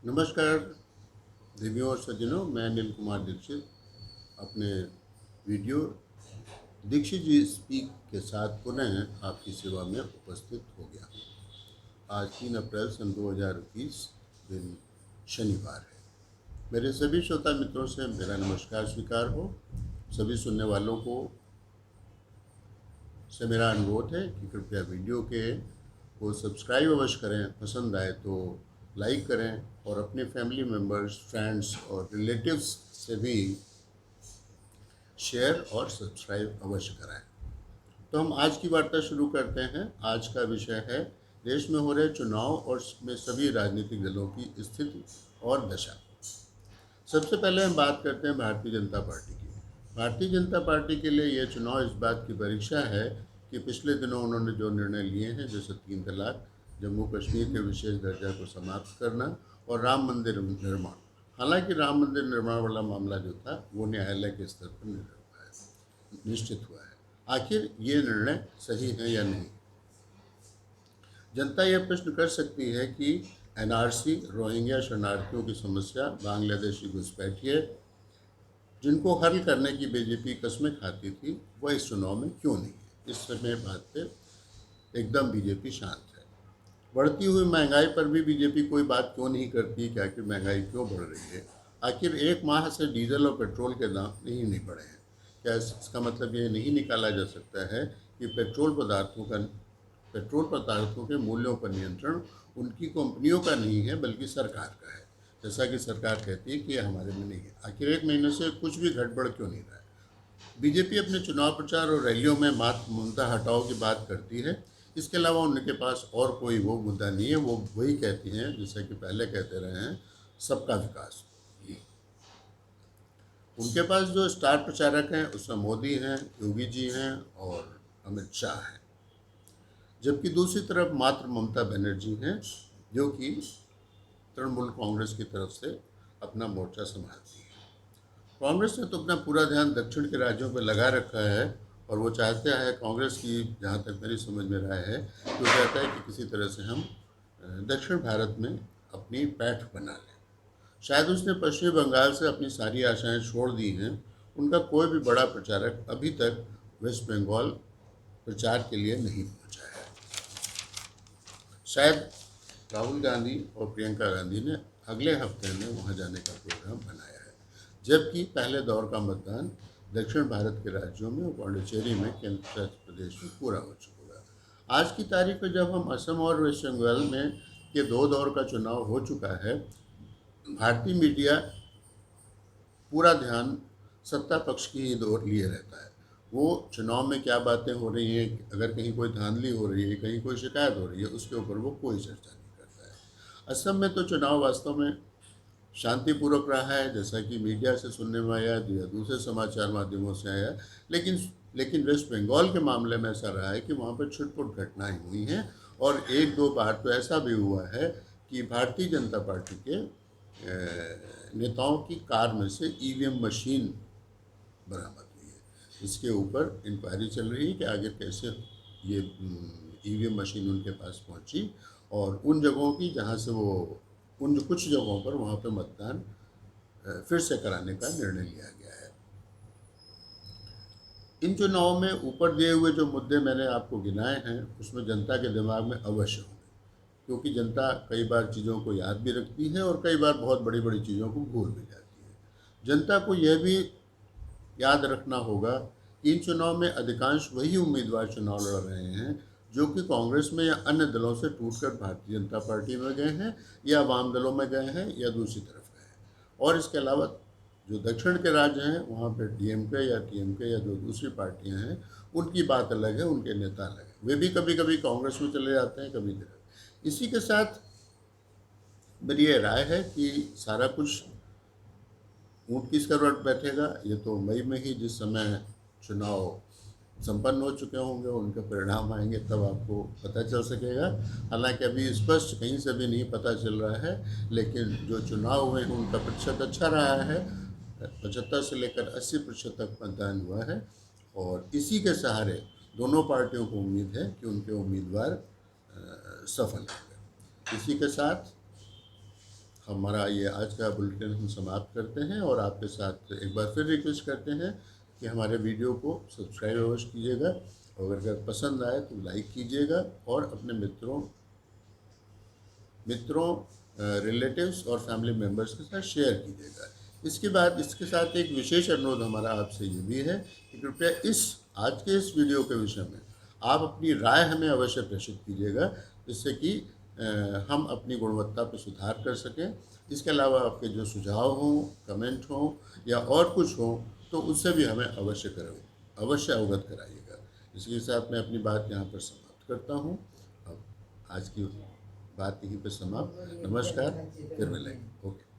नमस्कार देवियों और सज्जनों, मैं अनिल कुमार दीक्षित अपने वीडियो दीक्षित जी स्पीक के साथ पुनः आपकी सेवा में उपस्थित हो गया हूँ। आज 3 अप्रैल सन 2021 दिन शनिवार है। मेरे सभी श्रोता मित्रों से मेरा नमस्कार स्वीकार हो। सभी सुनने वालों से मेरा अनुरोध है कि कृपया वीडियो को सब्सक्राइब अवश्य करें, पसंद आए तो लाइक करें और अपने फैमिली मेम्बर्स, फ्रेंड्स और रिलेटिव्स से भी शेयर और सब्सक्राइब अवश्य कराएं। तो हम आज की वार्ता शुरू करते हैं। आज का विषय है देश में हो रहे चुनाव और में सभी राजनीतिक दलों की स्थिति और दशा। सबसे पहले हम बात करते हैं भारतीय जनता पार्टी की। भारतीय जनता पार्टी के लिए यह चुनाव इस बात की परीक्षा है कि पिछले दिनों उन्होंने जो निर्णय लिए हैं, जैसे 3 तलाक, जम्मू कश्मीर के विशेष दर्जा को समाप्त करना और राम मंदिर निर्माण। हालांकि राम मंदिर निर्माण वाला मामला जो था वो न्यायालय के स्तर पर निश्चित हुआ है। आखिर ये निर्णय सही है या नहीं? जनता यह प्रश्न कर सकती है कि एनआरसी, रोहिंग्या शरणार्थियों की समस्या, बांग्लादेशी घुसपैठिए जिनको हल करने की बीजेपी कस्में खाती थी, वह इस चुनाव में क्यों नहीं है? इस समय बात पे एकदम बीजेपी शांत है। बढ़ती हुई महंगाई पर भी बीजेपी कोई बात क्यों नहीं करती कि आखिर महंगाई क्यों बढ़ रही है? आखिर 1 माह से डीजल और पेट्रोल के दाम नहीं बढ़े हैं। क्या इसका मतलब ये नहीं निकाला जा सकता है कि पेट्रोल पदार्थों के मूल्यों पर नियंत्रण उनकी कंपनियों का नहीं है बल्कि सरकार का है? जैसा कि सरकार कहती है कि ये हमारे में नहीं है। आखिर 1 महीने से कुछ भी गड़बड़ क्यों नहीं रहा है? बीजेपी अपने चुनाव प्रचार और रैलियों में मात्र ममता हटाओ की बात करती है। इसके अलावा उनके पास और कोई वो मुद्दा नहीं है। वो वही कहती हैं जैसा कि पहले कहते रहे हैं, सबका विकास। उनके पास जो स्टार प्रचारक हैं उसमें मोदी हैं, योगी जी हैं और अमित शाह हैं, जबकि दूसरी तरफ मात्र ममता बनर्जी हैं जो कि तृणमूल कांग्रेस की तरफ से अपना मोर्चा संभालती है। कांग्रेस ने तो अपना पूरा ध्यान दक्षिण के राज्यों पर लगा रखा है और वो चाहते हैं, कांग्रेस की जहाँ तक मेरी समझ में राय है, तो चाहता है कि किसी तरह से हम दक्षिण भारत में अपनी पैठ बना लें। शायद उसने पश्चिमी बंगाल से अपनी सारी आशाएं छोड़ दी हैं। उनका कोई भी बड़ा प्रचारक अभी तक वेस्ट बंगाल प्रचार के लिए नहीं पहुंचा है। शायद राहुल गांधी और प्रियंका गांधी ने अगले हफ्ते में वहां जाने का प्रोग्राम बनाया है, जबकि पहले दौर का मतदान दक्षिण भारत के राज्यों में और पांडिचेरी में केंद्र प्रदेश में पूरा हो चुका है। आज की तारीख में जब हम असम और वेस्ट बंगाल में के 2 दौर का चुनाव हो चुका है, भारतीय मीडिया पूरा ध्यान सत्ता पक्ष की ही ओर लिए रहता है। वो चुनाव में क्या बातें हो रही हैं, अगर कहीं कोई धांधली हो रही है, कहीं कोई शिकायत हो रही है, उसके ऊपर वो कोई चर्चा नहीं करता है। असम में तो चुनाव वास्तव में शांतिपूर्वक रहा है, जैसा कि मीडिया से सुनने में आया या दूसरे समाचार माध्यमों से आया। लेकिन लेकिन वेस्ट बंगाल के मामले में ऐसा रहा है कि वहाँ पर छुटपुट घटनाएं हुई हैं और 1-2 बार तो ऐसा भी हुआ है कि भारतीय जनता पार्टी के नेताओं की कार में से ईवीएम मशीन बरामद हुई है। इसके ऊपर इंक्वायरी चल रही है कि आगे कैसे ये ईवीएम मशीन उनके पास पहुंची और उन जगहों की जहां से वो उन कुछ जगहों पर वहां पर मतदान फिर से कराने का निर्णय लिया गया है। इन चुनावों में ऊपर दिए हुए जो मुद्दे मैंने आपको गिनाए हैं उसमें जनता के दिमाग में अवश्य होंगे, क्योंकि जनता कई बार चीज़ों को याद भी रखती है और कई बार बहुत बड़ी बड़ी चीज़ों को भूल भी जाती है। जनता को यह भी याद रखना होगा कि इन चुनाव में अधिकांश वही उम्मीदवार चुनाव लड़ रहे हैं जो कि कांग्रेस में या अन्य दलों से टूटकर भारतीय जनता पार्टी में गए हैं या वाम दलों में गए हैं या दूसरी तरफ गए हैं। और इसके अलावा जो दक्षिण के राज्य हैं वहाँ पर डीएमके या टीएमके या जो दूसरी पार्टियाँ हैं उनकी बात अलग है, उनके नेता अलग है। वे भी कभी कभी कांग्रेस में चले जाते हैं, कभी तरफ। इसी के साथ मेरी ये राय है कि सारा कुछ ऊँट किस करवट बैठेगा, ये तो मई में ही जिस समय चुनाव संपन्न हो चुके होंगे, उनके परिणाम आएंगे, तब आपको पता चल सकेगा। हालांकि अभी स्पष्ट कहीं से भी नहीं पता चल रहा है, लेकिन जो चुनाव हुए हैं उनका प्रतिशत अच्छा रहा है। 75 से लेकर 80% तक मतदान हुआ है और इसी के सहारे दोनों पार्टियों को उम्मीद है कि उनके उम्मीदवार सफल होंगे। इसी के साथ हमारा ये आज का बुलेटिन हम समाप्त करते हैं और आपके साथ एक बार फिर रिक्वेस्ट करते हैं कि हमारे वीडियो को सब्सक्राइब अवश्य कीजिएगा और अगर पसंद आए तो लाइक कीजिएगा और अपने मित्रों रिलेटिव्स और फैमिली मेम्बर्स के साथ शेयर कीजिएगा। इसके बाद इसके साथ एक विशेष अनुरोध हमारा आपसे ये भी है कि कृपया आज के इस वीडियो के विषय में आप अपनी राय हमें अवश्य प्रेषित कीजिएगा, जिससे कि हम अपनी गुणवत्ता पर सुधार कर सकें। इसके अलावा आपके जो सुझाव हों, कमेंट हों या और कुछ हो तो उससे भी हमें अवश्य अवगत कराइएगा। इसके साथ मैं अपनी बात यहाँ पर समाप्त करता हूँ। अब आज की बात यहीं पर समाप्त। नमस्कार, फिर मिलेंगे। ओके।